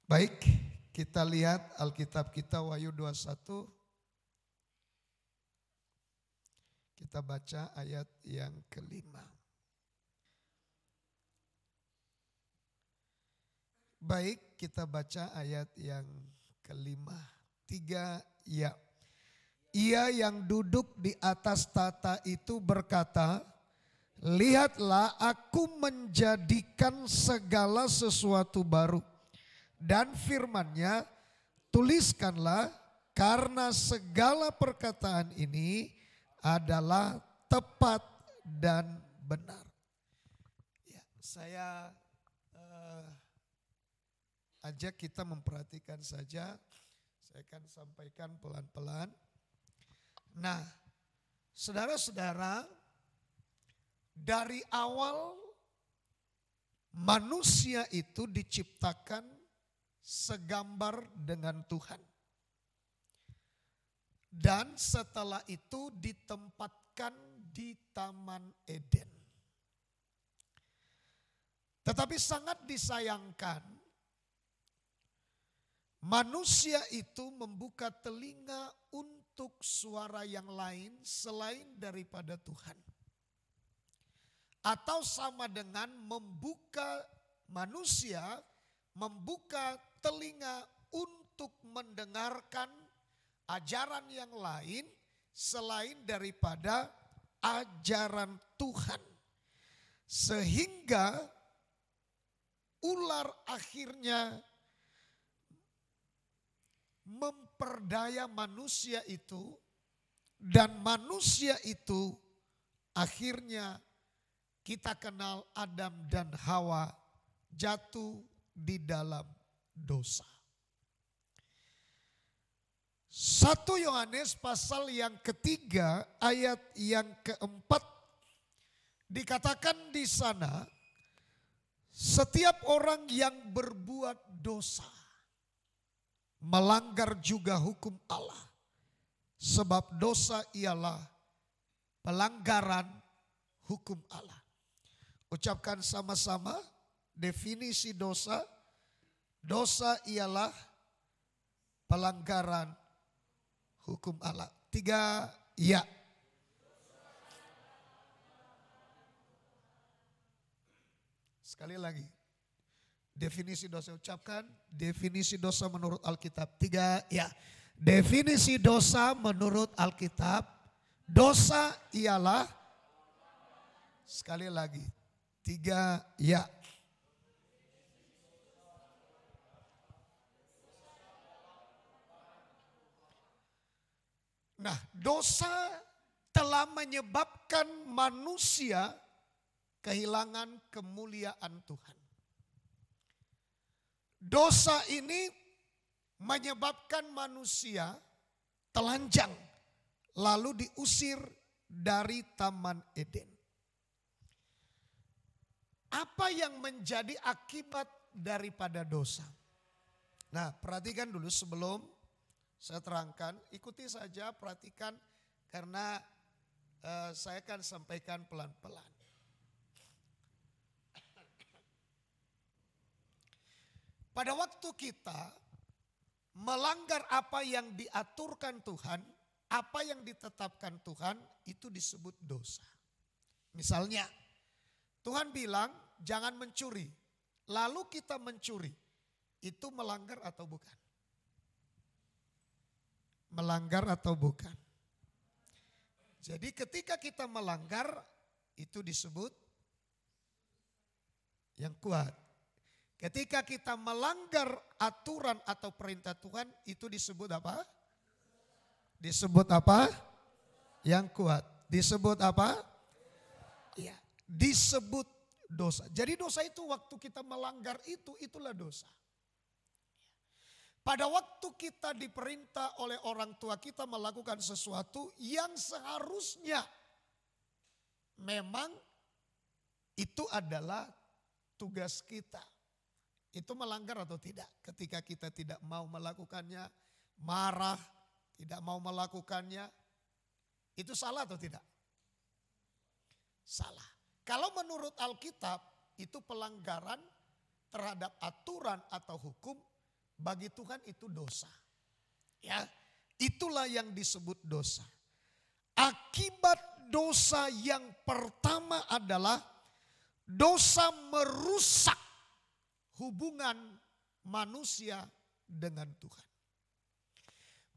Baik, kita lihat Alkitab kita Wahyu 21. Kita baca ayat yang kelima. Baik, kita baca ayat yang kelima. 3, ya. Ia yang duduk di atas tata itu berkata, lihatlah aku menjadikan segala sesuatu baru. Dan firman-Nya, tuliskanlah karena segala perkataan ini adalah tepat dan benar. Ya, saya ajak kita memperhatikan saja. Saya akan sampaikan pelan-pelan. Nah, saudara-saudara, dari awal manusia itu diciptakan segambar dengan Tuhan. Dan setelah itu ditempatkan di Taman Eden. Tetapi sangat disayangkan, manusia itu membuka telinga untuk suara yang lain selain daripada Tuhan. Atau sama dengan membuka telinga untuk mendengarkan ajaran yang lain selain daripada ajaran Tuhan. Sehingga ular akhirnya memperdaya manusia itu, dan manusia itu akhirnya kita kenal Adam dan Hawa jatuh di dalam dosa. 1 Yohanes pasal yang ketiga ayat yang keempat dikatakan di sana, setiap orang yang berbuat dosa melanggar juga hukum Allah, sebab dosa ialah pelanggaran hukum Allah. Ucapkan sama-sama definisi dosa. Dosa ialah pelanggaran hukum Allah. 3, ya. Sekali lagi. Definisi dosa, ucapkan definisi dosa menurut Alkitab. 3, ya. Definisi dosa menurut Alkitab. Dosa ialah, sekali lagi. 3, ya. Nah, dosa telah menyebabkan manusia kehilangan kemuliaan Tuhan. Dosa ini menyebabkan manusia telanjang lalu diusir dari Taman Eden. Apa yang menjadi akibat daripada dosa? Nah, perhatikan dulu sebelum saya terangkan, ikuti saja, perhatikan karena saya akan sampaikan pelan-pelan. Pada waktu kita melanggar apa yang diaturkan Tuhan, apa yang ditetapkan Tuhan, itu disebut dosa. Misalnya, Tuhan bilang jangan mencuri, lalu kita mencuri, itu melanggar atau bukan? Melanggar atau bukan? Jadi ketika kita melanggar itu disebut yang kuat. Ketika kita melanggar aturan atau perintah Tuhan itu disebut apa? Disebut apa? Yang kuat. Disebut apa? Ya, disebut dosa. Jadi dosa itu waktu kita melanggar itulah dosa. Pada waktu kita diperintah oleh orang tua kita melakukan sesuatu yang seharusnya memang itu adalah tugas kita. Itu melanggar atau tidak? Ketika kita tidak mau melakukannya, marah, tidak mau melakukannya, itu salah atau tidak? Salah. Kalau menurut Alkitab itu pelanggaran terhadap aturan atau hukum bagi Tuhan itu dosa. Ya, itulah yang disebut dosa. Akibat dosa yang pertama adalah dosa merusak hubungan manusia dengan Tuhan.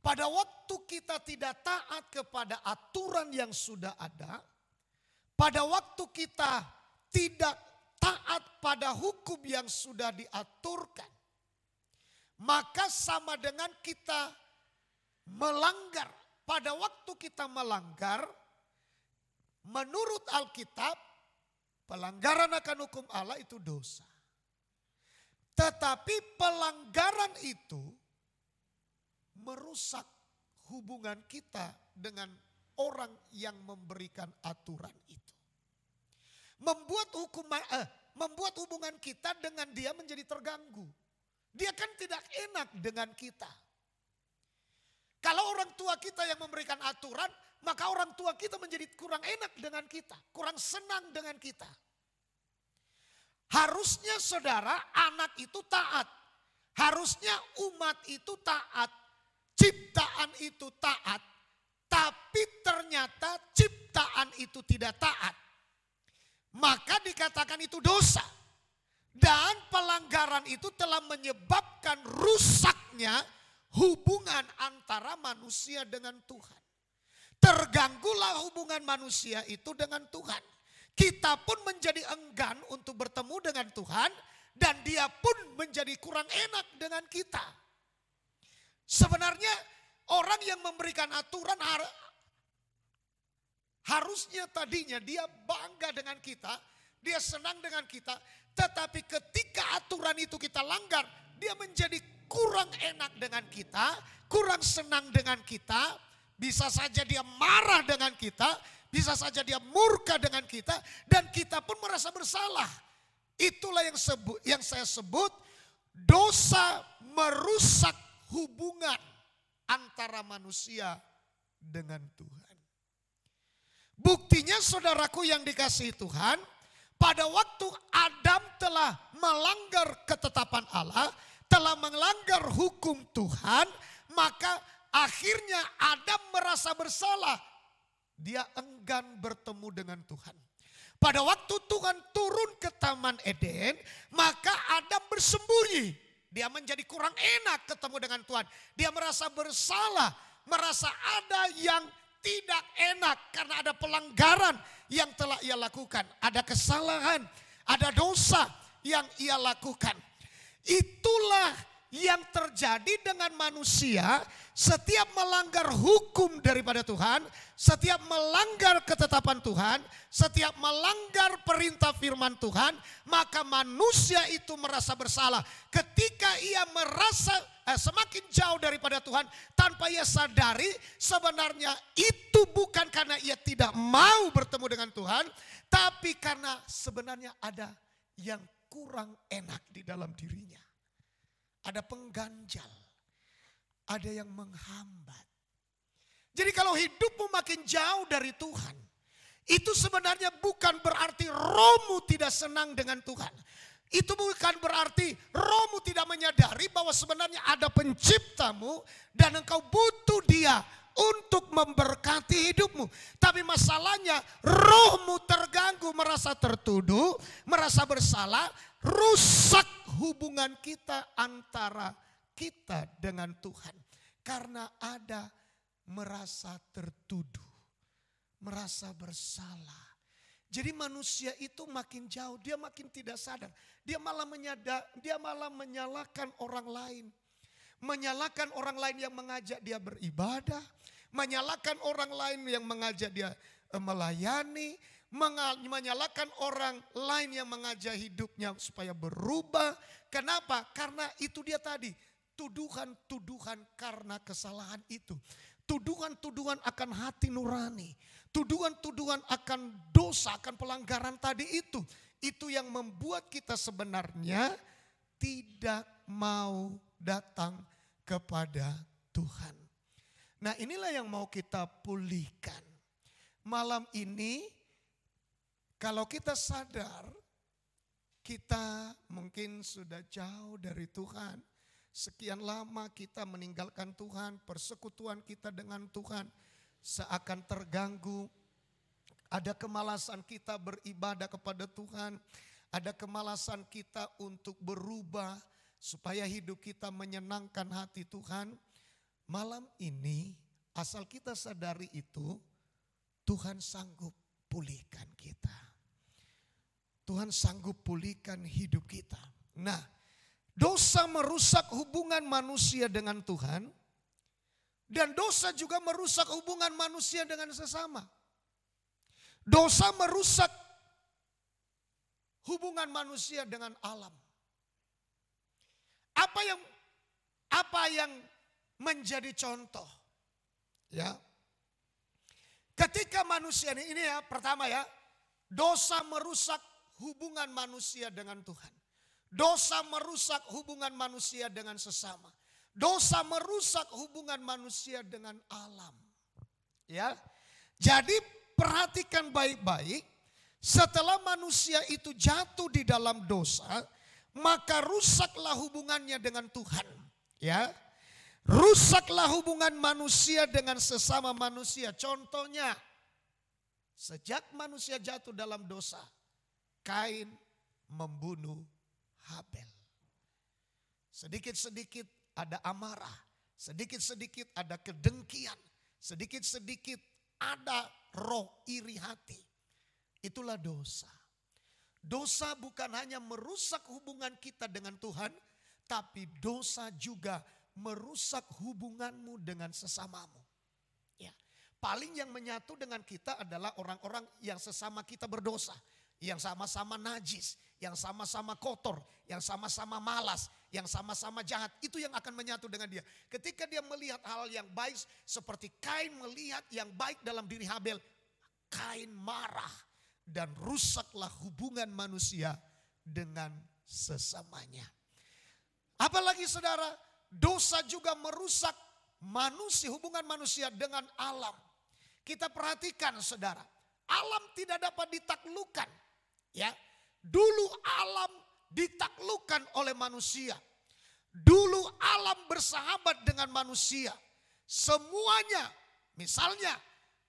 Pada waktu kita tidak taat kepada aturan yang sudah ada, pada waktu kita tidak taat pada hukum yang sudah diaturkan, maka sama dengan kita melanggar. Pada waktu kita melanggar, menurut Alkitab, pelanggaran akan hukum Allah itu dosa. Tetapi pelanggaran itu merusak hubungan kita dengan orang yang memberikan aturan itu. Membuat hubungan kita dengan dia menjadi terganggu. Dia kan tidak enak dengan kita. Kalau orang tua kita yang memberikan aturan, maka orang tua kita menjadi kurang enak dengan kita, kurang senang dengan kita. Harusnya saudara, anak itu taat. Harusnya umat itu taat. Ciptaan itu taat. Tapi ternyata ciptaan itu tidak taat. Maka dikatakan itu dosa. Dan pelanggaran itu telah menyebabkan rusaknya hubungan antara manusia dengan Tuhan. Terganggulah hubungan manusia itu dengan Tuhan. Kita pun menjadi enggan untuk bertemu dengan Tuhan. Dan dia pun menjadi kurang enak dengan kita. Sebenarnya orang yang memberikan aturan harusnya tadinya dia bangga dengan kita. Dia senang dengan kita. Tetapi ketika aturan itu kita langgar, dia menjadi kurang enak dengan kita, kurang senang dengan kita, bisa saja dia marah dengan kita, bisa saja dia murka dengan kita, dan kita pun merasa bersalah. Itulah yang saya sebut dosa merusak hubungan antara manusia dengan Tuhan. Buktinya saudaraku yang dikasihi Tuhan, pada waktu Adam telah melanggar ketetapan Allah, telah melanggar hukum Tuhan, maka akhirnya Adam merasa bersalah. Dia enggan bertemu dengan Tuhan. Pada waktu Tuhan turun ke Taman Eden, maka Adam bersembunyi. Dia menjadi kurang enak ketemu dengan Tuhan. Dia merasa bersalah, merasa ada yang tidak enak karena ada pelanggaran yang telah ia lakukan. Ada kesalahan, ada dosa yang ia lakukan. Itulah yang terjadi dengan manusia setiap melanggar hukum daripada Tuhan, setiap melanggar ketetapan Tuhan, setiap melanggar perintah firman Tuhan, maka manusia itu merasa bersalah. Ketika ia merasa semakin jauh daripada Tuhan, tanpa ia sadari sebenarnya itu bukan karena ia tidak mau bertemu dengan Tuhan, tapi karena sebenarnya ada yang kurang enak di dalam dirinya. Ada pengganjal, ada yang menghambat. Jadi kalau hidupmu makin jauh dari Tuhan, itu sebenarnya bukan berarti rohmu tidak senang dengan Tuhan. Itu bukan berarti rohmu tidak menyadari bahwa sebenarnya ada penciptamu dan engkau butuh dia untuk memberkati hidupmu. Tapi masalahnya rohmu terganggu, merasa tertuduh, merasa bersalah, rusak hubungan kita antara kita dengan Tuhan. Karena ada merasa tertuduh, merasa bersalah. Jadi manusia itu makin jauh, dia makin tidak sadar. Dia malah menyalahkan orang lain. Menyalahkan orang lain yang mengajak dia beribadah. Menyalahkan orang lain yang mengajak dia melayani. Menyalahkan orang lain yang mengajak hidupnya supaya berubah. Kenapa? Karena itu dia tadi. Tuduhan-tuduhan karena kesalahan itu. Tuduhan-tuduhan akan hati nurani. Tuduhan-tuduhan akan dosa, akan pelanggaran tadi itu. Itu yang membuat kita sebenarnya tidak mau datang kepada Tuhan. Nah, inilah yang mau kita pulihkan. Malam ini kalau kita sadar kita mungkin sudah jauh dari Tuhan. Sekian lama kita meninggalkan Tuhan, persekutuan kita dengan Tuhan seakan terganggu. Ada kemalasan kita beribadah kepada Tuhan, ada kemalasan kita untuk berubah supaya hidup kita menyenangkan hati Tuhan. Malam ini asal kita sadari itu, Tuhan sanggup pulihkan kita. Tuhan sanggup pulihkan hidup kita. Nah, dosa merusak hubungan manusia dengan Tuhan, dan dosa juga merusak hubungan manusia dengan sesama. Dosa merusak hubungan manusia dengan alam. Apa yang menjadi contoh? Ya. Ketika manusia ini ya, pertama ya, dosa merusak hubungan manusia dengan Tuhan. Dosa merusak hubungan manusia dengan sesama. Dosa merusak hubungan manusia dengan alam. Ya. Jadi perhatikan baik-baik, setelah manusia itu jatuh di dalam dosa, maka rusaklah hubungannya dengan Tuhan. Ya. Rusaklah hubungan manusia dengan sesama manusia. Contohnya, sejak manusia jatuh dalam dosa, Kain membunuh Habel. Sedikit-sedikit ada amarah, sedikit-sedikit ada kedengkian, sedikit-sedikit ada roh iri hati. Itulah dosa. Dosa bukan hanya merusak hubungan kita dengan Tuhan, tapi dosa juga merusak hubunganmu dengan sesamamu. Ya. Paling yang menyatu dengan kita adalah orang-orang yang sesama kita berdosa. Yang sama-sama najis, yang sama-sama kotor, yang sama-sama malas, yang sama-sama jahat. Itu yang akan menyatu dengan dia. Ketika dia melihat hal yang baik seperti Kain melihat yang baik dalam diri Habel, Kain marah dan rusaklah hubungan manusia dengan sesamanya. Apalagi saudara, dosa juga merusak manusia, hubungan manusia dengan alam. Kita perhatikan saudara, alam tidak dapat ditaklukkan. Ya, dulu alam ditaklukkan oleh manusia. Dulu alam bersahabat dengan manusia. Semuanya, misalnya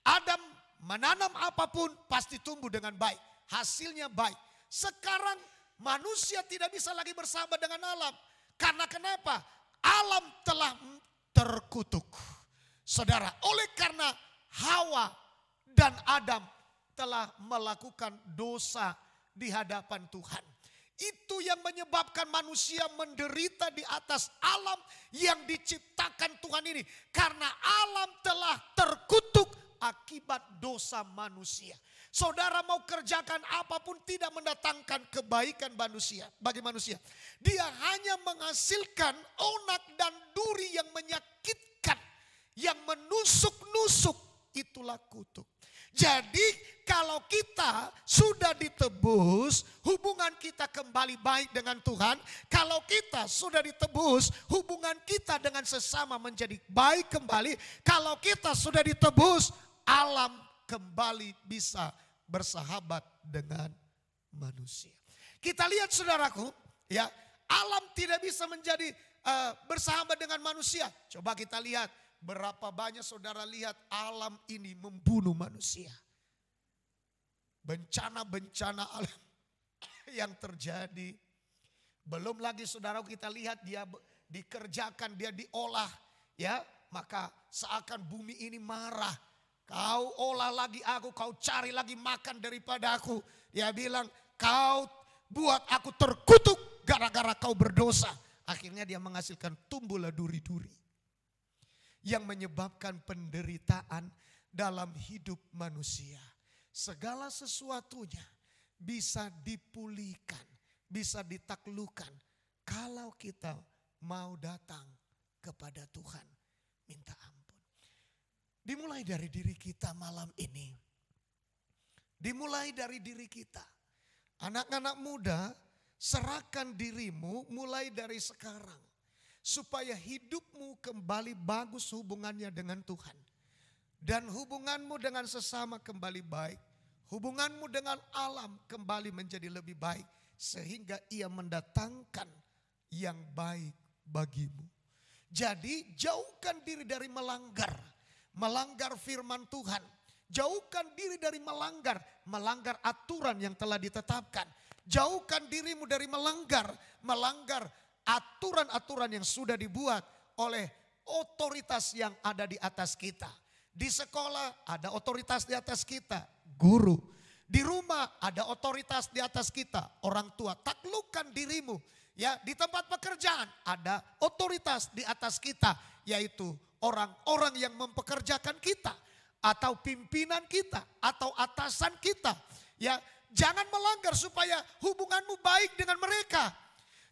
Adam menanam apapun pasti tumbuh dengan baik. Hasilnya baik. Sekarang manusia tidak bisa lagi bersahabat dengan alam. Karena kenapa? Alam telah terkutuk. Saudara, oleh karena Hawa dan Adam telah melakukan dosa di hadapan Tuhan. Itu yang menyebabkan manusia menderita di atas alam yang diciptakan Tuhan ini. Karena alam telah terkutuk akibat dosa manusia. Saudara mau kerjakan apapun tidak mendatangkan kebaikan manusia bagi manusia. Dia hanya menghasilkan onak dan duri yang menyakitkan, yang menusuk-nusuk, itulah kutuk. Jadi kalau kita sudah ditebus, hubungan kita kembali baik dengan Tuhan. Kalau kita sudah ditebus, hubungan kita dengan sesama menjadi baik kembali. Kalau kita sudah ditebus, alam kembali bisa bersahabat dengan manusia. Kita lihat saudaraku, ya, alam tidak bisa menjadi bersahabat dengan manusia. Coba kita lihat. Berapa banyak saudara lihat alam ini membunuh manusia. Bencana-bencana alam yang terjadi. Belum lagi saudara kita lihat dia dikerjakan, dia diolah. Ya, maka seakan bumi ini marah. Kau olah lagi aku, kau cari lagi makan daripada aku. Dia bilang kau buat aku terkutuk gara-gara kau berdosa. Akhirnya dia menghasilkan tumbuhlah duri-duri. Yang menyebabkan penderitaan dalam hidup manusia. Segala sesuatunya bisa dipulihkan, bisa ditaklukkan. Kalau kita mau datang kepada Tuhan, minta ampun. Dimulai dari diri kita malam ini. Dimulai dari diri kita. Anak-anak muda, serahkan dirimu mulai dari sekarang. Supaya hidupmu kembali bagus hubungannya dengan Tuhan. Dan hubunganmu dengan sesama kembali baik. Hubunganmu dengan alam kembali menjadi lebih baik. Sehingga ia mendatangkan yang baik bagimu. Jadi jauhkan diri dari melanggar firman Tuhan. Jauhkan diri dari melanggar aturan yang telah ditetapkan. Jauhkan dirimu dari melanggar aturan-aturan yang sudah dibuat oleh otoritas yang ada di atas kita. Di sekolah ada otoritas di atas kita, guru. Di rumah ada otoritas di atas kita, orang tua. Taklukkan dirimu. Ya, di tempat pekerjaan ada otoritas di atas kita, yaitu orang-orang yang mempekerjakan kita atau pimpinan kita atau atasan kita. Ya, jangan melanggar supaya hubunganmu baik dengan mereka.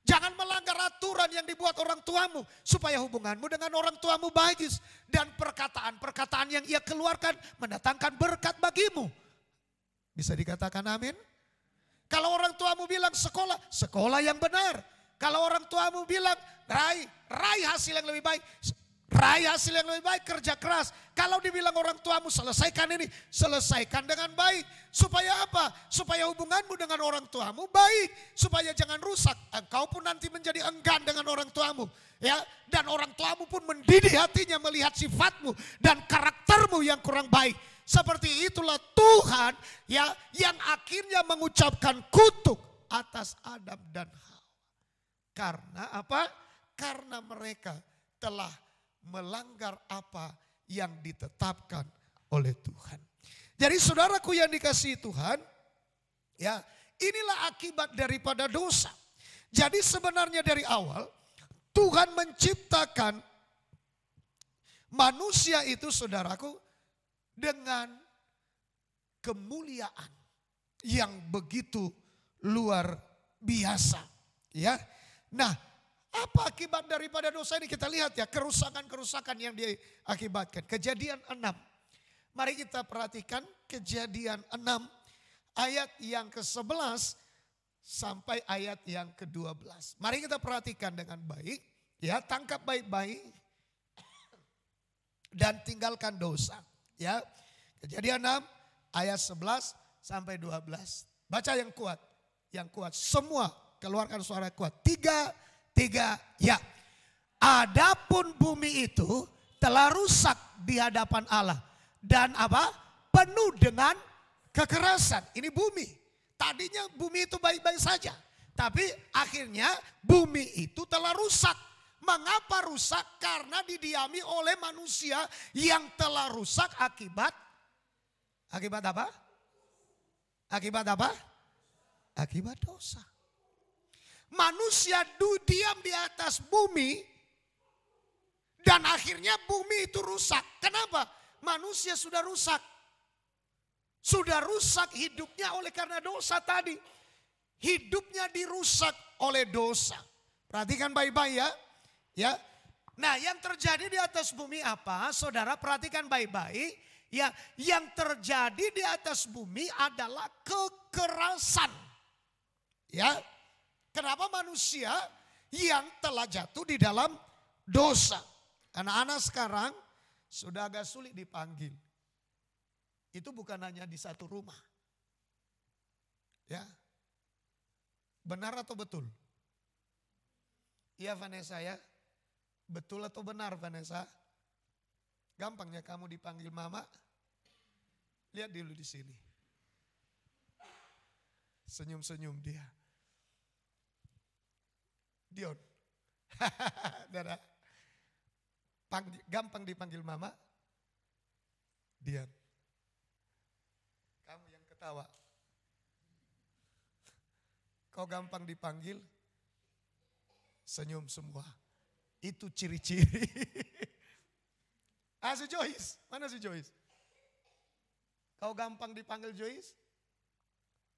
Jangan melanggar aturan yang dibuat orang tuamu supaya hubunganmu dengan orang tuamu baik dan perkataan-perkataan yang ia keluarkan mendatangkan berkat bagimu. Bisa dikatakan amin? Kalau orang tuamu bilang sekolah yang benar. Kalau orang tuamu bilang raih hasil yang lebih baik, raih hasil yang lebih baik, kerja keras. Kalau dibilang orang tuamu selesaikan ini, selesaikan dengan baik. Supaya apa? Supaya hubunganmu dengan orang tuamu baik. Supaya jangan rusak. Engkau pun nanti menjadi enggan dengan orang tuamu. Ya, dan orang tuamu pun mendidih hatinya melihat sifatmu dan karaktermu yang kurang baik. Seperti itulah Tuhan ya yang akhirnya mengucapkan kutuk atas Adam dan Hawa. Karena apa? Karena mereka telah melanggar apa yang ditetapkan oleh Tuhan. Jadi saudaraku yang dikasihi Tuhan, ya inilah akibat daripada dosa. Jadi sebenarnya dari awal Tuhan menciptakan manusia itu saudaraku dengan kemuliaan yang begitu luar biasa. Ya, nah apa akibat daripada dosa ini? Kita lihat ya kerusakan-kerusakan yang diakibatkan. Kejadian 6. Mari kita perhatikan Kejadian 6 ayat yang ke-11 sampai ayat yang ke-12. Mari kita perhatikan dengan baik. Ya, tangkap baik-baik dan tinggalkan dosa. Ya, Kejadian 6 ayat 11 sampai 12. Baca yang kuat. Yang kuat. Semua keluarkan suara kuat. Tiga, ya. Adapun bumi itu telah rusak di hadapan Allah. Dan apa? Penuh dengan kekerasan. Ini bumi. Tadinya bumi itu baik-baik saja. Tapi akhirnya bumi itu telah rusak. Mengapa rusak? Karena didiami oleh manusia yang telah rusak akibat apa? Akibat apa? Akibat dosa. Manusia diam di atas bumi dan akhirnya bumi itu rusak. Kenapa? Manusia sudah rusak. Sudah rusak hidupnya oleh karena dosa tadi. Hidupnya dirusak oleh dosa. Perhatikan baik-baik ya. Ya, nah yang terjadi di atas bumi apa? Saudara perhatikan baik-baik. Ya, yang terjadi di atas bumi adalah kekerasan. Ya, kenapa manusia yang telah jatuh di dalam dosa? Anak-anak sekarang sudah agak sulit dipanggil. Itu bukan hanya di satu rumah. Ya, benar atau betul? Iya Vanessa ya. Betul atau benar Vanessa? Gampangnya kamu dipanggil mama. Lihat dulu di sini. Senyum-senyum dia. Dion. Dada. Gampang dipanggil mama. Dion. Kamu yang ketawa. Kau gampang dipanggil. Senyum semua. Itu ciri-ciri. Si Joyce, mana si Joyce? Kau gampang dipanggil Joyce?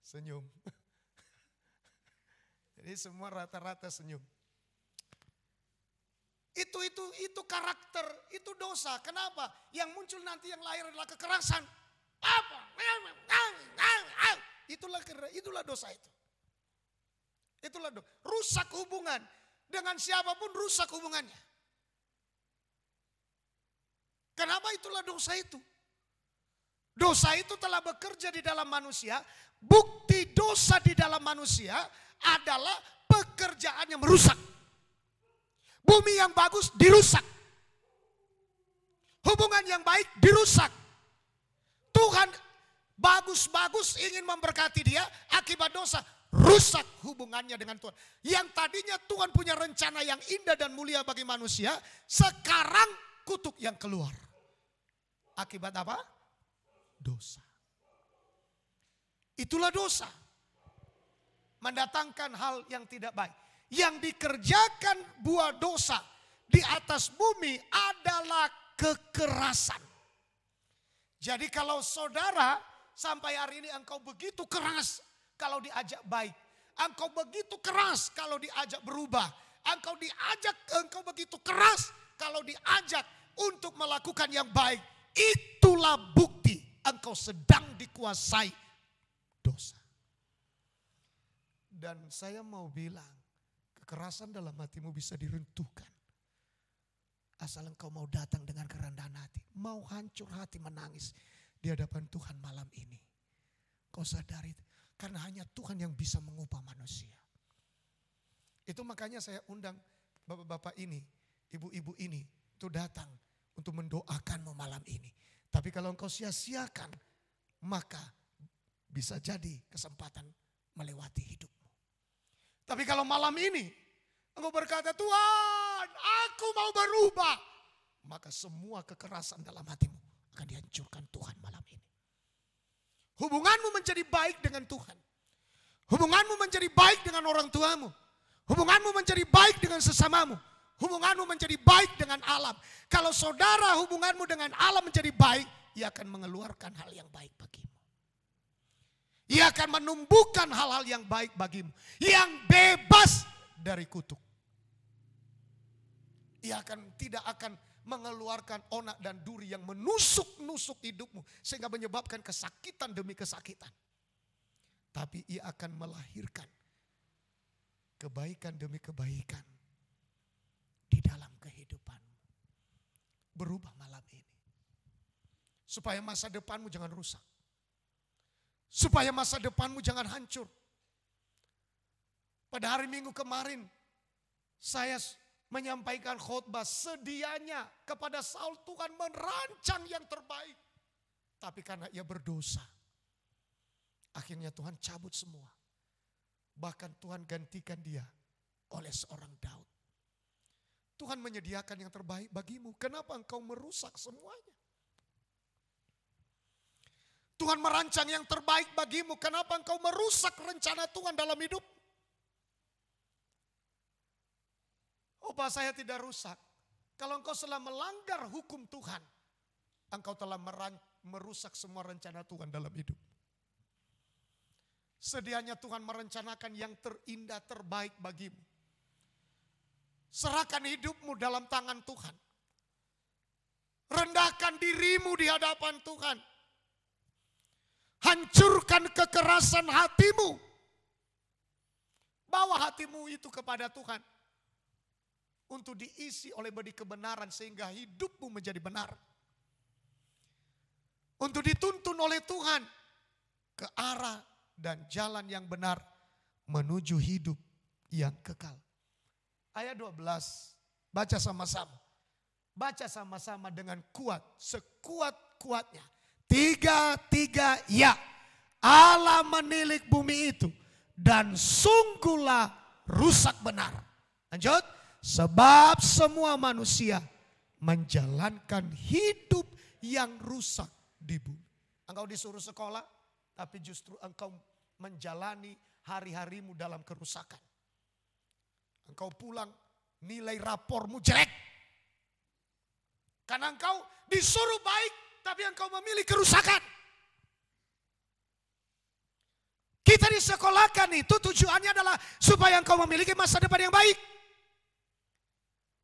Senyum. Jadi semua rata-rata senyum. Itu karakter, itu dosa. Kenapa? Yang muncul nanti yang lahir adalah kekerasan. Apa? Itulah dosa itu. Itulah dosa. Rusak hubungan. Dengan siapapun rusak hubungannya. Kenapa itulah dosa itu? Dosa itu telah bekerja di dalam manusia. Bukti dosa di dalam manusia adalah pekerjaan yang merusak. Bumi yang bagus dirusak. Hubungan yang baik dirusak. Tuhan bagus-bagus ingin memberkati dia, akibat dosa rusak hubungannya dengan Tuhan. Yang tadinya Tuhan punya rencana yang indah dan mulia bagi manusia, sekarang kutuk yang keluar. Akibat apa? Dosa. Itulah dosa. Mendatangkan hal yang tidak baik. Yang dikerjakan buah dosa di atas bumi adalah kekerasan. Jadi kalau saudara sampai hari ini engkau begitu keras kalau diajak baik. Engkau begitu keras kalau diajak berubah. Engkau begitu keras kalau diajak untuk melakukan yang baik. Itulah bukti engkau sedang dikuasai dosa. Dan saya mau bilang, kekerasan dalam hatimu bisa diruntuhkan. Asal engkau mau datang dengan kerendahan hati. Mau hancur hati menangis di hadapan Tuhan malam ini. Kau sadari, karena hanya Tuhan yang bisa mengubah manusia. Itu makanya saya undang bapak-bapak ini, ibu-ibu ini, itu datang untuk mendoakanmu malam ini. Tapi kalau engkau sia-siakan, maka bisa jadi kesempatan melewati hidupmu. Tapi kalau malam ini engkau berkata, Tuhan, aku mau berubah, maka semua kekerasan dalam hatimu akan dihancurkan Tuhan malam ini. Hubunganmu menjadi baik dengan Tuhan. Hubunganmu menjadi baik dengan orang tuamu. Hubunganmu menjadi baik dengan sesamamu. Hubunganmu menjadi baik dengan alam. Kalau saudara hubunganmu dengan alam menjadi baik, ia akan mengeluarkan hal yang baik bagimu. Ia akan menumbuhkan hal-hal yang baik bagimu. Yang bebas dari kutuk. Ia tidak akan mengeluarkan onak dan duri yang menusuk-nusuk hidupmu. Sehingga menyebabkan kesakitan demi kesakitan. Tapi ia akan melahirkan kebaikan demi kebaikan di dalam kehidupanmu. Berubah malam ini. Supaya masa depanmu jangan rusak. Supaya masa depanmu jangan hancur. Pada hari Minggu kemarin, saya menyampaikan khotbah sedianya kepada Saul Tuhan merancang yang terbaik. Tapi karena ia berdosa, akhirnya Tuhan cabut semua. Bahkan Tuhan gantikan dia oleh seorang Daud. Tuhan menyediakan yang terbaik bagimu. Kenapa engkau merusak semuanya? Tuhan merancang yang terbaik bagimu. Kenapa engkau merusak rencana Tuhan dalam hidup? Oh, Pak, saya tidak rusak. Kalau engkau telah melanggar hukum Tuhan, engkau telah merusak semua rencana Tuhan dalam hidup. Sedianya Tuhan merencanakan yang terindah terbaik bagimu. Serahkan hidupmu dalam tangan Tuhan. Rendahkan dirimu di hadapan Tuhan. Hancurkan kekerasan hatimu. Bawa hatimu itu kepada Tuhan. Untuk diisi oleh benih kebenaran sehingga hidupmu menjadi benar. Untuk dituntun oleh Tuhan ke arah dan jalan yang benar menuju hidup yang kekal. Ayat 12, baca sama-sama. Baca sama-sama dengan kuat, sekuat-kuatnya. 3 ya. Allah menilik bumi itu dan sungguhlah rusak benar. Lanjut. Sebab semua manusia menjalankan hidup yang rusak di bumi. Engkau disuruh sekolah, tapi justru engkau menjalani hari-harimu dalam kerusakan. Engkau pulang, nilai rapormu jelek. Karena engkau disuruh baik, tapi engkau memilih kerusakan. Kita disekolahkan itu tujuannya adalah supaya engkau memiliki masa depan yang baik.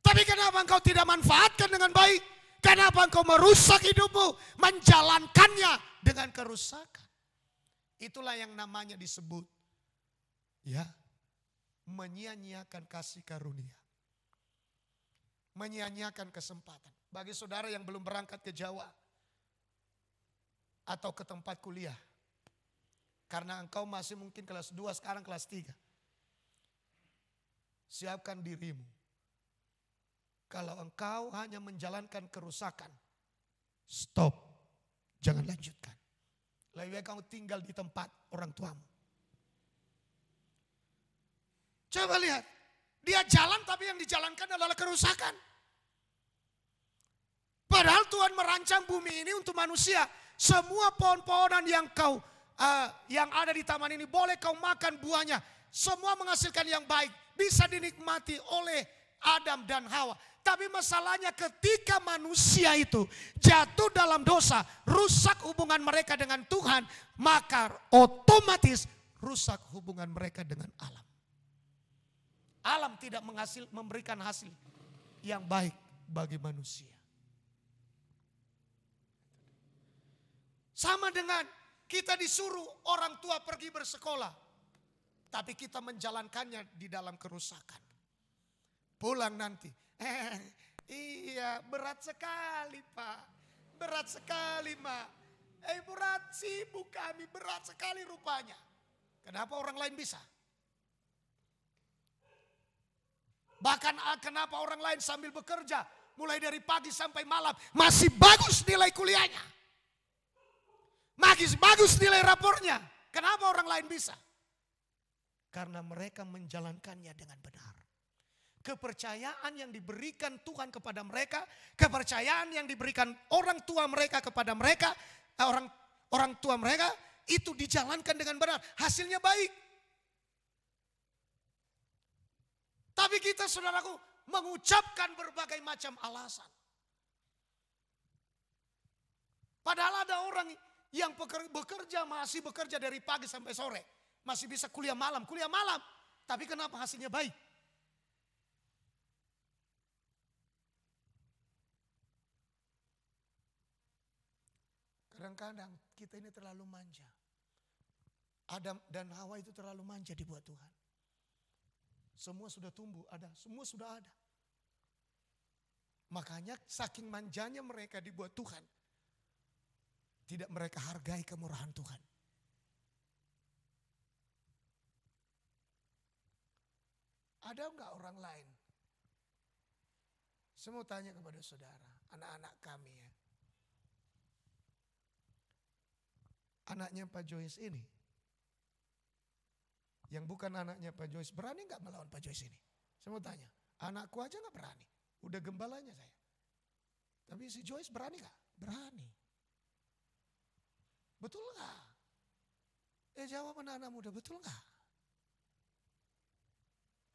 Tapi kenapa engkau tidak manfaatkan dengan baik? Kenapa engkau merusak hidupmu? Menjalankannya dengan kerusakan. Itulah yang namanya disebut, ya, menyia-nyiakan kasih karunia. Menyia-nyiakan kesempatan. Bagi saudara yang belum berangkat ke Jawa atau ke tempat kuliah. Karena engkau masih mungkin kelas 2, sekarang kelas 3. Siapkan dirimu Kalau engkau hanya menjalankan kerusakan, stop, jangan lanjutkan. Lebih baik kamu tinggal di tempat orang tuamu. Coba lihat, dia jalan tapi yang dijalankan adalah kerusakan. Padahal Tuhan merancang bumi ini untuk manusia. Semua pohon-pohonan yang ada di taman ini boleh kau makan buahnya. Semua menghasilkan yang baik, bisa dinikmati oleh Adam dan Hawa. Tapi masalahnya ketika manusia itu jatuh dalam dosa, rusak hubungan mereka dengan Tuhan, maka otomatis rusak hubungan mereka dengan alam. Alam tidak memberikan hasil yang baik bagi manusia. Sama dengan kita disuruh orang tua pergi bersekolah, tapi kita menjalankannya di dalam kerusakan. Pulang nanti, iya berat sekali Pak, berat sekali Mak. Berat sibuk kami, berat sekali rupanya. Kenapa orang lain bisa? Bahkan kenapa orang lain sambil bekerja, mulai dari pagi sampai malam, masih bagus nilai kuliahnya. Bagus nilai rapornya. Kenapa orang lain bisa? Karena mereka menjalankannya dengan benar. Kepercayaan yang diberikan Tuhan kepada mereka, kepercayaan yang diberikan orang tua mereka kepada mereka, orang tua mereka itu dijalankan dengan benar. Hasilnya baik. Tapi kita saudaraku mengucapkan berbagai macam alasan. Padahal ada orang yang masih bekerja dari pagi sampai sore. Masih bisa kuliah malam. Tapi kenapa hasilnya baik? Kadang-kadang kita ini terlalu manja. Adam dan Hawa itu terlalu manja dibuat Tuhan. Semua sudah tumbuh, semua sudah ada. Makanya saking manjanya mereka dibuat Tuhan. Tidak mereka hargai kemurahan Tuhan. Ada enggak orang lain? Saya mau tanya kepada saudara, anak-anak kami ya. Anaknya Pak Joyce ini, yang bukan anaknya Pak Joyce, berani enggak melawan Pak Joyce ini? Saya mau tanya, anakku aja enggak berani. Udah gembalanya saya. Tapi si Joyce berani enggak? Berani. Betul enggak? Jawab anak-anak muda, betul enggak?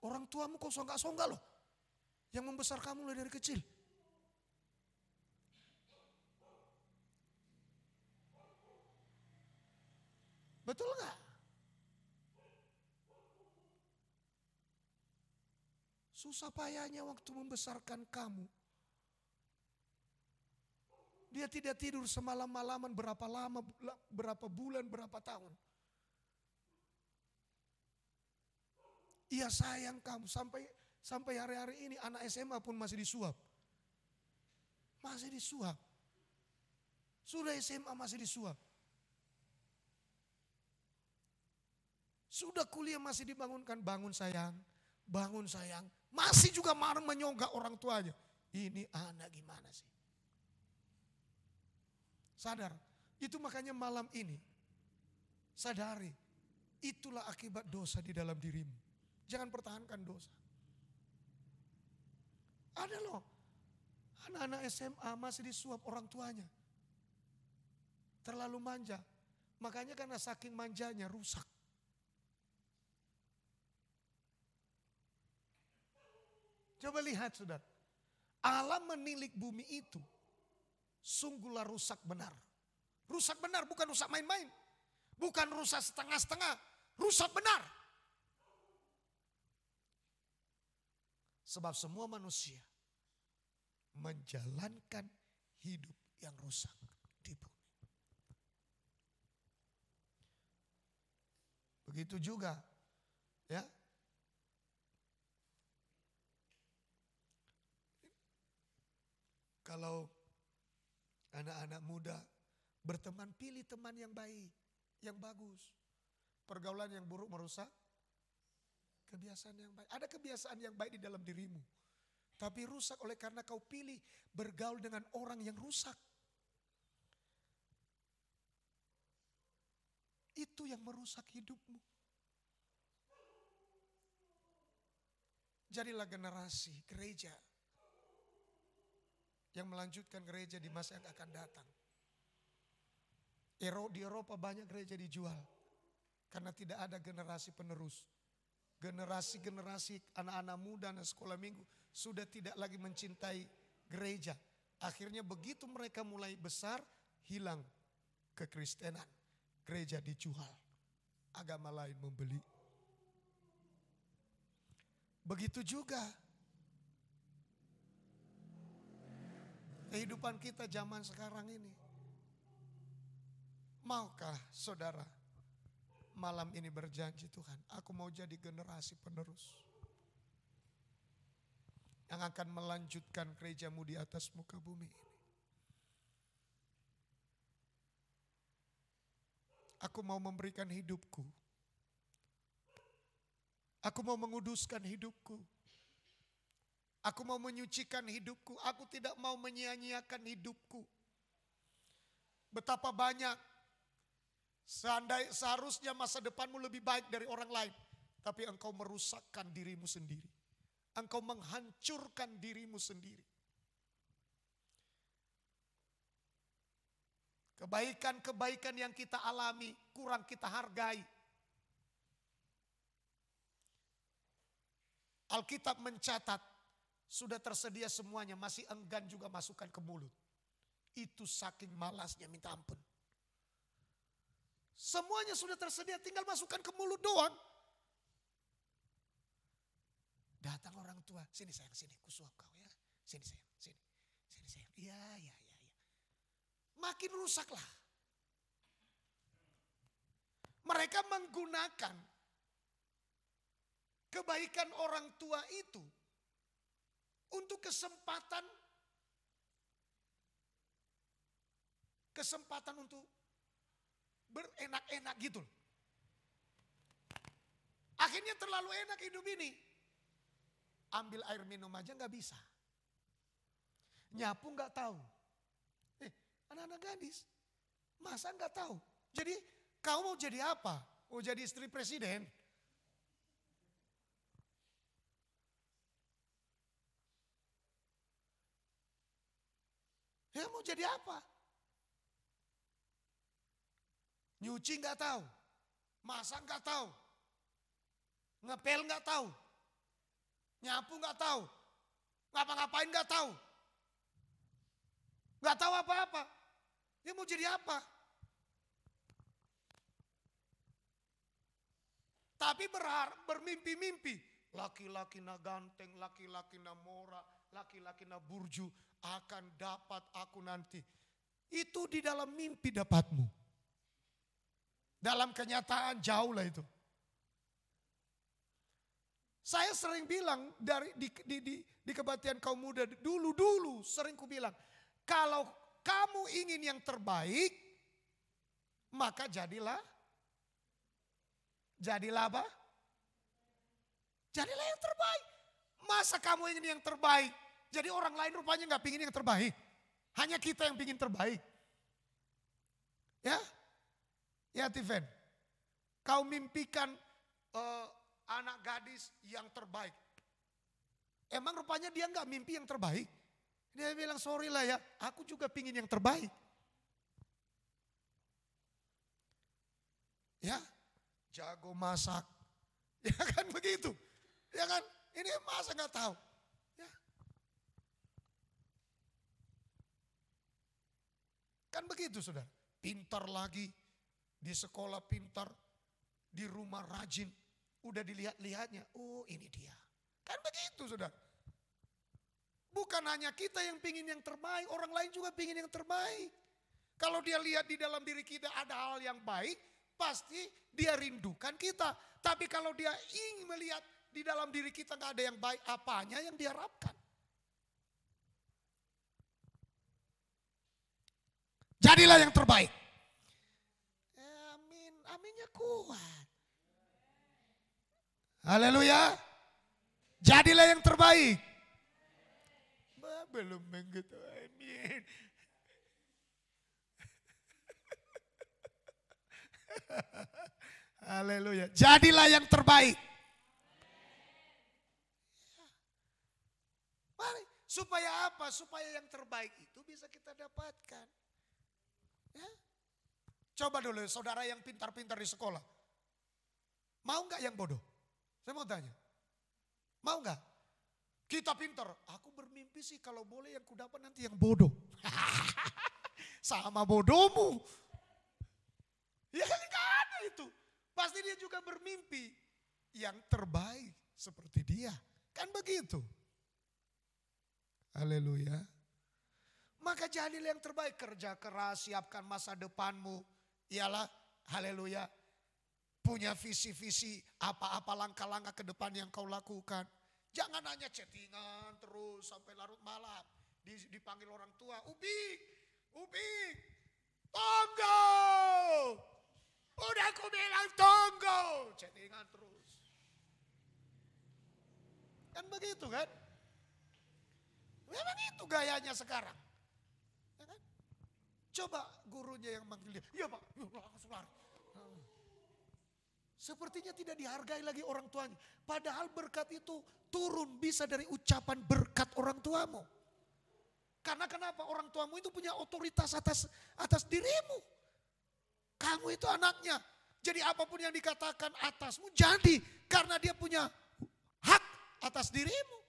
Orang tuamu kok songgak-songgak loh. Yang membesar kamu mulai dari kecil. Betul enggak? Susah payahnya waktu membesarkan kamu. Dia tidak tidur semalam-malaman berapa lama, berapa bulan, berapa tahun. Ia sayang kamu sampai hari-hari ini anak SMA pun masih disuap. Masih disuap. Sudah SMA masih disuap. Sudah kuliah masih dibangunkan, bangun sayang. Masih juga marah menyogak orang tuanya. Ini anak gimana sih? Sadar, itu makanya malam ini, sadari, itulah akibat dosa di dalam dirimu. Jangan pertahankan dosa. Ada loh, anak-anak SMA masih disuap orang tuanya. Terlalu manja, makanya karena saking manjanya rusak. Coba lihat saudara, Allah menilik bumi itu. Sungguhlah rusak benar. Rusak benar, bukan rusak main-main. Bukan rusak setengah-setengah, rusak benar. Sebab semua manusia menjalankan hidup yang rusak di bumi. Begitu juga ya. Kalau anak-anak muda berteman, pilih teman yang baik, yang bagus. Pergaulan yang buruk merusak kebiasaan yang baik. Ada kebiasaan yang baik di dalam dirimu. Tapi rusak oleh karena kau pilih bergaul dengan orang yang rusak. Itu yang merusak hidupmu. Jadilah generasi gereja yang melanjutkan gereja di masa yang akan datang. Di Eropa banyak gereja dijual karena tidak ada generasi penerus. Generasi-generasi anak-anak muda dan sekolah minggu sudah tidak lagi mencintai gereja. Akhirnya begitu mereka mulai besar, hilang kekristenan. Gereja dijual, agama lain membeli. Begitu juga kehidupan kita zaman sekarang ini. Maukah saudara malam ini berjanji, Tuhan, aku mau jadi generasi penerus yang akan melanjutkan gerejamu di atas muka bumi ini. Aku mau memberikan hidupku. Aku mau menguduskan hidupku. Aku mau menyucikan hidupku. Aku tidak mau menyia-nyiakan hidupku. Betapa banyak seharusnya masa depanmu lebih baik dari orang lain. Tapi engkau merusakkan dirimu sendiri. Engkau menghancurkan dirimu sendiri. Kebaikan-kebaikan yang kita alami kurang kita hargai. Alkitab mencatat sudah tersedia semuanya, masih enggan juga masukkan ke mulut. Itu saking malasnya, minta ampun. Semuanya sudah tersedia, tinggal masukkan ke mulut doang. Datang orang tua, sini sayang, sini kusuap kau ya. Sini sayang, sini sayang. Iya. Makin rusaklah. Mereka menggunakan kebaikan orang tua itu untuk kesempatan untuk berenak-enak gitu. Akhirnya terlalu enak hidup ini. Ambil air minum aja gak bisa. Nyapu gak tahu. Anak-anak gadis, masa gak tahu? Jadi kau mau jadi apa? Mau jadi istri presiden? Ya mau jadi apa? Nyuci gak tahu, masak gak tahu, ngepel gak tahu, nyapu gak tahu, ngapa-ngapain gak tahu. Gak tahu apa-apa. Dia mau jadi apa? Tapi bermimpi-mimpi. Laki-laki na ganteng, laki-laki na mora, laki-laki na burju akan dapat aku nanti. Itu di dalam mimpi dapatmu. Dalam kenyataan jauh lah itu. Saya sering bilang di kebaktian kaum muda dulu sering ku bilang, kalau kamu ingin yang terbaik, maka jadilah apa? Jadilah yang terbaik. Masa kamu ingin yang terbaik? Jadi orang lain rupanya gak pingin yang terbaik. Hanya kita yang pingin terbaik. Ya Tiven, kau mimpikan anak gadis yang terbaik. Emang rupanya dia gak mimpi yang terbaik? Dia bilang sorry lah ya, aku juga pingin yang terbaik. Ya, jago masak. Ya kan begitu. Ya kan, ini masa gak tahu. Ya. Kan begitu saudara. Pintar lagi, di sekolah pintar, di rumah rajin. Udah dilihat-lihatnya, oh ini dia. Kan begitu saudara. Bukan hanya kita yang pingin yang terbaik, orang lain juga pingin yang terbaik. Kalau dia lihat di dalam diri kita ada hal yang baik, pasti dia rindukan kita. Tapi kalau dia ingin melihat di dalam diri kita gak ada yang baik, apanya yang diharapkan? Jadilah yang terbaik. Amin, aminnya kuat. Haleluya. Jadilah yang terbaik. belum begitu. Amin. Haleluya. Jadilah yang terbaik. Mari, supaya apa? Supaya yang terbaik itu bisa kita dapatkan. Ya. Coba dulu saudara yang pintar-pintar di sekolah. Mau nggak yang bodoh? Saya mau tanya. Mau nggak? Kita pintar. Aku bermimpi sih kalau boleh yang ku dapat nanti yang bodoh. Sama bodohmu. Ya kan nggak ada itu. Pasti dia juga bermimpi yang terbaik seperti dia. Kan begitu. Haleluya. Maka jadilah yang terbaik. Kerja keras, siapkan masa depanmu. Ialah, haleluya, punya visi-visi apa-apa langkah-langkah ke depan yang kau lakukan. Jangan hanya chattingan terus sampai larut malam. Dipanggil orang tua, Ubik, tunggu. Udah aku bilang tunggu. Chattingan terus. Kan begitu kan? Memang itu gayanya sekarang. Ya kan? Coba gurunya yang manggil dia. Iya Pak, langsung lari. Sepertinya tidak dihargai lagi orang tuanya. Padahal berkat itu turun bisa dari ucapan berkat orang tuamu. Karena kenapa? Orang tuamu itu punya otoritas atas dirimu. Kamu itu anaknya. Jadi apapun yang dikatakan atasmu jadi. Karena dia punya hak atas dirimu.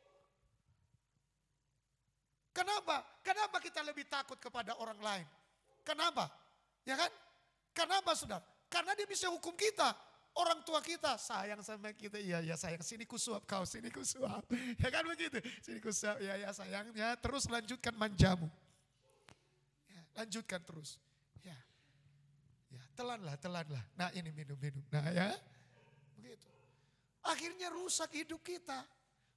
Kenapa? Kenapa kita lebih takut kepada orang lain? Kenapa? Ya kan? Kenapa saudara? Karena dia bisa hukum kita. Orang tua kita sayang sama kita. Iya sayang, sini kusuap kau, sini kusuap. Ya kan begitu? Sini kusuap, ya sayangnya. Terus lanjutkan manjamu. Ya, lanjutkan terus. Ya, telanlah. Nah ini minum. Nah ya, begitu. Akhirnya rusak hidup kita.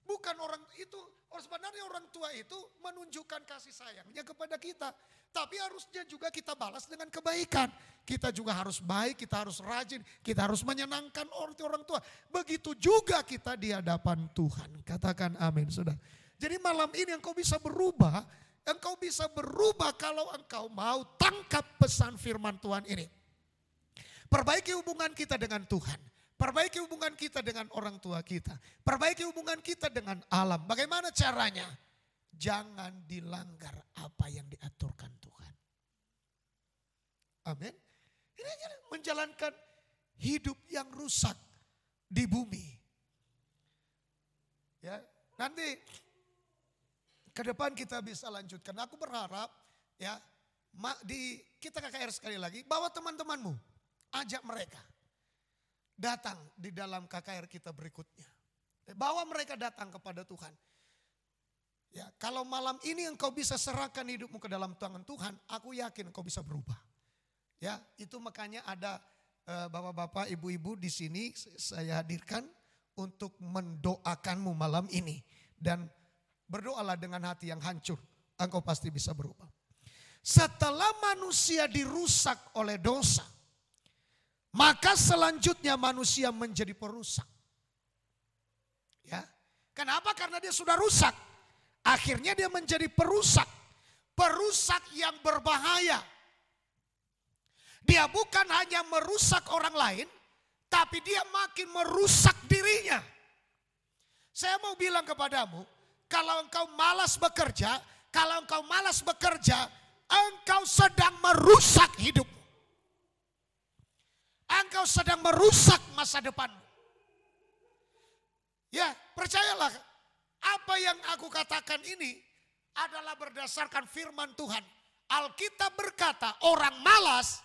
Bukan orang itu, sebenarnya orang tua itu menunjukkan kasih sayangnya kepada kita. Tapi harusnya juga kita balas dengan kebaikan. Kita juga harus baik, kita harus rajin, kita harus menyenangkan orang tua. Begitu juga kita di hadapan Tuhan. Katakan amin, saudara. Jadi malam ini engkau bisa berubah. Engkau bisa berubah kalau engkau mau tangkap pesan firman Tuhan ini. Perbaiki hubungan kita dengan Tuhan. Perbaiki hubungan kita dengan orang tua kita. Perbaiki hubungan kita dengan alam. Bagaimana caranya? Jangan dilanggar apa yang diaturkan Tuhan. Amin. Ini menjalankan hidup yang rusak di bumi. Ya, nanti ke depan kita bisa lanjutkan. Aku berharap ya kita KKR sekali lagi bawa teman-temanmu, ajak mereka datang di dalam KKR kita berikutnya. Bawa mereka datang kepada Tuhan. Ya, kalau malam ini engkau bisa serahkan hidupmu ke dalam tangan Tuhan, aku yakin engkau bisa berubah. Ya, itu makanya ada bapak-bapak, ibu-ibu di sini saya hadirkan untuk mendoakanmu malam ini. Dan berdoalah dengan hati yang hancur, engkau pasti bisa berubah. Setelah manusia dirusak oleh dosa, maka selanjutnya manusia menjadi perusak. Ya. Kenapa? Karena dia sudah rusak. Akhirnya dia menjadi perusak. Perusak yang berbahaya. Dia bukan hanya merusak orang lain, tapi dia makin merusak dirinya. Saya mau bilang kepadamu, kalau engkau malas bekerja, engkau sedang merusak hidupmu. Engkau sedang merusak masa depanmu. Ya, percayalah, apa yang aku katakan ini adalah berdasarkan firman Tuhan. Alkitab berkata, orang malas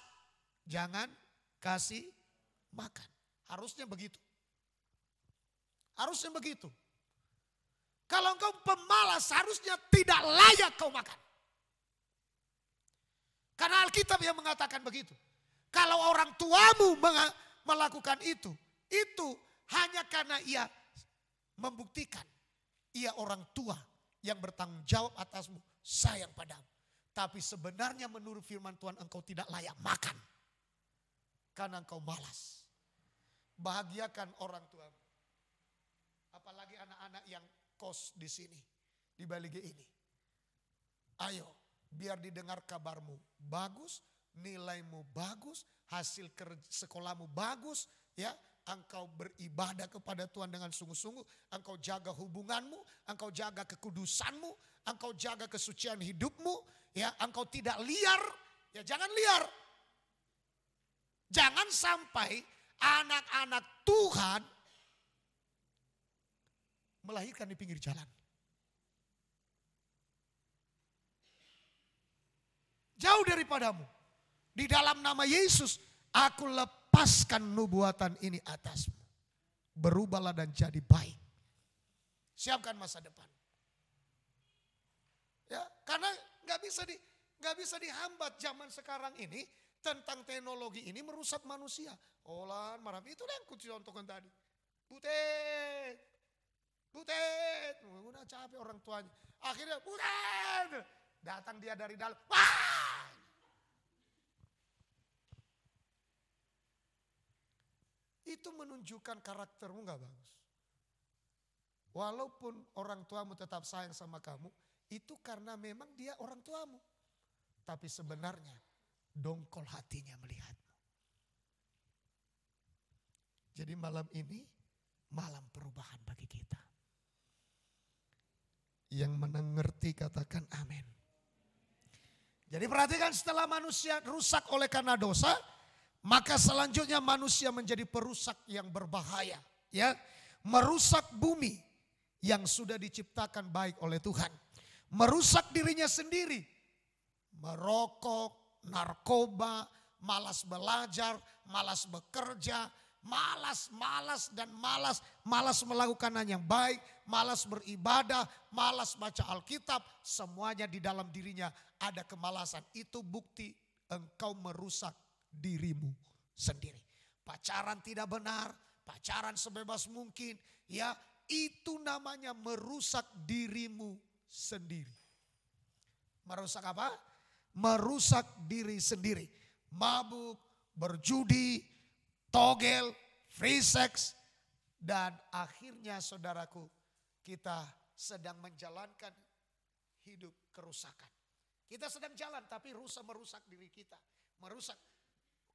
jangan kasih makan. Harusnya begitu. Harusnya begitu. Kalau engkau pemalas, harusnya tidak layak kau makan. Karena Alkitab yang mengatakan begitu. Kalau orang tuamu melakukan itu hanya karena ia membuktikan ia orang tua yang bertanggung jawab atasmu, sayang padamu. Tapi sebenarnya menurut firman Tuhan engkau tidak layak makan. Karena engkau malas. Bahagiakan orang tuamu. Apalagi anak-anak yang kos di sini, di Balige ini. Ayo, biar didengar kabarmu bagus, nilaimu bagus, hasil sekolahmu bagus, ya. Engkau beribadah kepada Tuhan dengan sungguh-sungguh, engkau jaga hubunganmu, engkau jaga kekudusanmu, engkau jaga kesucian hidupmu, ya. Engkau tidak liar, ya jangan liar. Jangan sampai anak-anak Tuhan melahirkan di pinggir jalan. Jauh daripadamu. Di dalam nama Yesus, aku lepaskan nubuatan ini atasmu. Berubahlah dan jadi baik. Siapkan masa depan. Ya, karena nggak bisa dihambat zaman sekarang ini tentang teknologi ini merusak manusia. Olan marah itu yang kucontohkan tadi. Butet, udah capek orang tuanya. Akhirnya butet, datang dia dari dalam. Wah! Itu menunjukkan karaktermu gak bagus. Walaupun orang tuamu tetap sayang sama kamu, itu karena memang dia orang tuamu. Tapi sebenarnya dongkol hatinya melihatmu. Jadi malam ini malam perubahan bagi kita. Yang mengerti katakan amin. Jadi perhatikan, setelah manusia rusak oleh karena dosa, maka selanjutnya manusia menjadi perusak yang berbahaya, ya. Merusak bumi yang sudah diciptakan baik oleh Tuhan. Merusak dirinya sendiri. Merokok, narkoba, malas belajar, malas bekerja, malas melakukan yang baik, malas beribadah, malas baca Alkitab, semuanya di dalam dirinya ada kemalasan. Itu bukti engkau merusak dirimu sendiri. Pacaran tidak benar, pacaran sebebas mungkin, ya itu namanya merusak dirimu sendiri. Merusak apa? Merusak diri sendiri. Mabuk, berjudi, togel, free sex, dan akhirnya saudaraku, kita sedang menjalankan hidup kerusakan. Kita sedang jalan tapi merusak diri kita, merusak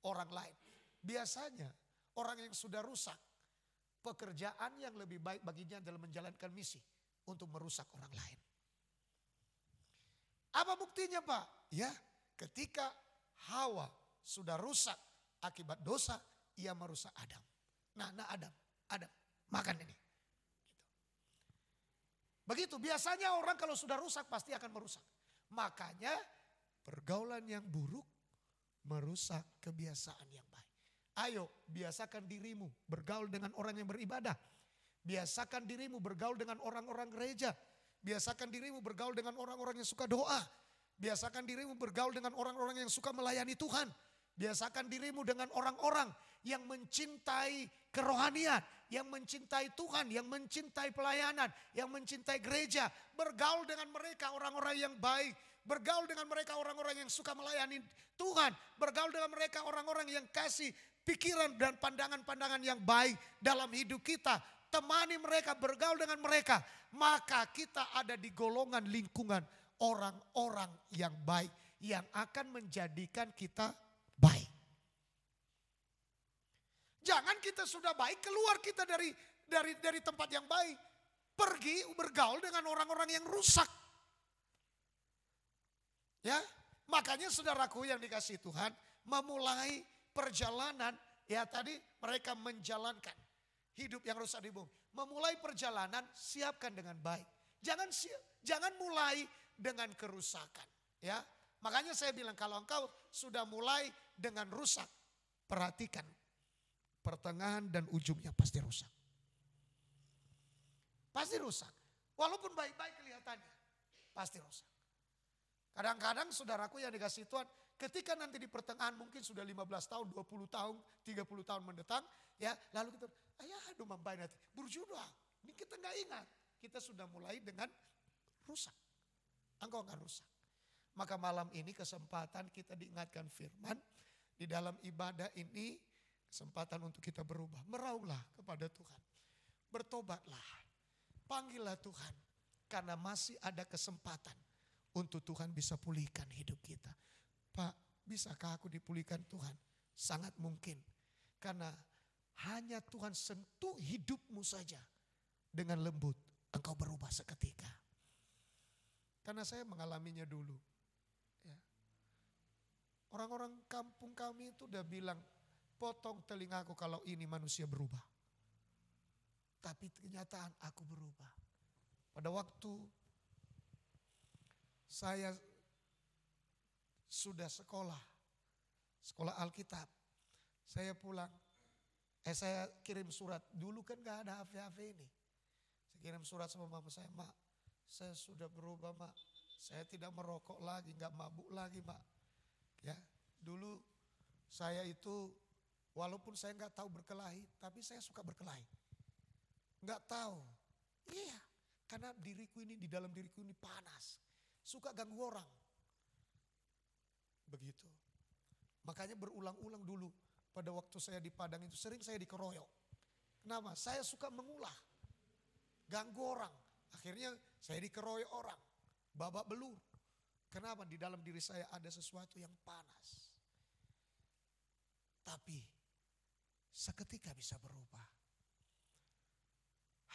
orang lain. Biasanya orang yang sudah rusak, pekerjaan yang lebih baik baginya adalah menjalankan misi untuk merusak orang lain. Apa buktinya Pak? Ya, ketika Hawa sudah rusak akibat dosa, ia merusak Adam. Nah Adam, makan ini. Begitu, biasanya orang kalau sudah rusak pasti akan merusak. Makanya pergaulan yang buruk merusak kebiasaan yang baik. Ayo biasakan dirimu bergaul dengan orang yang beribadah. Biasakan dirimu bergaul dengan orang-orang gereja. Biasakan dirimu bergaul dengan orang-orang yang suka doa. Biasakan dirimu bergaul dengan orang-orang yang suka melayani Tuhan. Biasakan dirimu dengan orang-orang yang mencintai kerohanian, yang mencintai Tuhan, yang mencintai pelayanan, yang mencintai gereja. Bergaul dengan mereka orang-orang yang baik. Bergaul dengan mereka orang-orang yang suka melayani Tuhan. Bergaul dengan mereka orang-orang yang kasih pikiran dan pandangan-pandangan yang baik dalam hidup kita. Temani mereka, bergaul dengan mereka. Maka kita ada di golongan lingkungan orang-orang yang baik. Yang akan menjadikan kita baik. Jangan kita sudah baik, keluar kita dari tempat yang baik. Pergi bergaul dengan orang-orang yang rusak. Ya, makanya saudaraku yang dikasihi Tuhan, memulai perjalanan, ya tadi mereka menjalankan hidup yang rusak di bumi. Memulai perjalanan, siapkan dengan baik. Jangan mulai dengan kerusakan, ya. Makanya saya bilang kalau engkau sudah mulai dengan rusak, perhatikan pertengahan dan ujungnya pasti rusak. Pasti rusak. Walaupun baik-baik kelihatannya, pasti rusak. Kadang-kadang saudaraku yang dikasih Tuhan, ketika nanti di pertengahan mungkin sudah 15 tahun, 20 tahun, 30 tahun mendatang, ya lalu kita, aduh mampai nanti, berjuang. Ini kita nggak ingat, kita sudah mulai dengan rusak. Engkau akan rusak. Maka malam ini kesempatan kita diingatkan firman, di dalam ibadah ini kesempatan untuk kita berubah. Merauhlah kepada Tuhan, bertobatlah, panggillah Tuhan, karena masih ada kesempatan untuk Tuhan bisa pulihkan hidup kita. Pak, bisakah aku dipulihkan Tuhan? Sangat mungkin. Karena hanya Tuhan sentuh hidupmu saja dengan lembut, engkau berubah seketika. Karena saya mengalaminya dulu. Ya. Orang-orang kampung kami itu udah bilang, potong telingaku kalau ini manusia berubah. Tapi kenyataan aku berubah. Pada waktu saya sudah sekolah Alkitab, saya pulang, saya kirim surat, dulu kan gak ada HP ini. Saya kirim surat sama mama saya, Mak, saya sudah berubah, Mak. Saya tidak merokok lagi, gak mabuk lagi, Mak. Ya, dulu saya itu walaupun saya gak tahu berkelahi, tapi saya suka berkelahi. Gak tahu, iya, karena diriku ini, di dalam diriku ini panas. Suka ganggu orang. Begitu. Makanya berulang-ulang dulu pada waktu saya di Padang itu sering saya dikeroyok. Kenapa? Saya suka mengulah. Ganggu orang. Akhirnya saya dikeroyok orang. Babak belur. Kenapa? Di dalam diri saya ada sesuatu yang panas. Tapi seketika bisa berubah.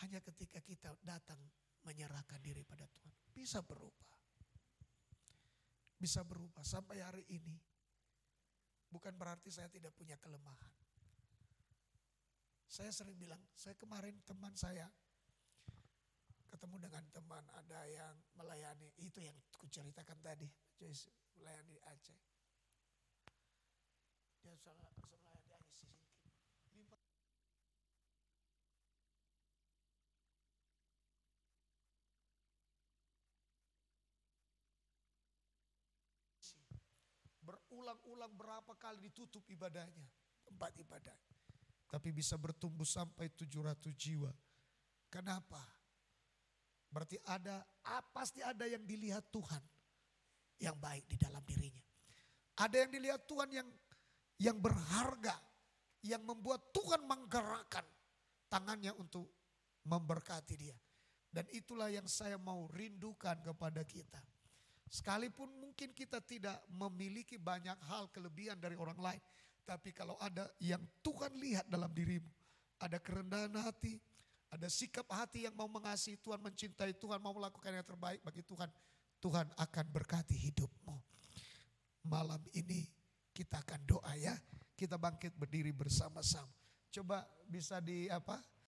Hanya ketika kita datang menyerahkan diri pada Tuhan. Bisa berubah. Bisa berubah sampai hari ini. Bukan berarti saya tidak punya kelemahan. Saya sering bilang, saya kemarin teman saya ketemu dengan teman ada yang melayani, itu yang kuceritakan tadi, Joyce melayani di Aceh. Dia melayani di Aceh singkir. Berulang-ulang berapa kali ditutup ibadahnya, tempat ibadah. Tapi bisa bertumbuh sampai 700 jiwa. Kenapa? Berarti pasti ada yang dilihat Tuhan yang baik di dalam dirinya. Ada yang dilihat Tuhan yang berharga, yang membuat Tuhan menggerakkan tangannya untuk memberkati dia. Dan itulah yang saya mau rindukan kepada kita. Sekalipun mungkin kita tidak memiliki banyak hal kelebihan dari orang lain. Tapi kalau ada yang Tuhan lihat dalam dirimu. Ada kerendahan hati, ada sikap hati yang mau mengasihi Tuhan, mencintai Tuhan, mau melakukan yang terbaik bagi Tuhan. Tuhan akan berkati hidupmu. Malam ini kita akan doa ya. Kita bangkit berdiri bersama-sama. Coba bisa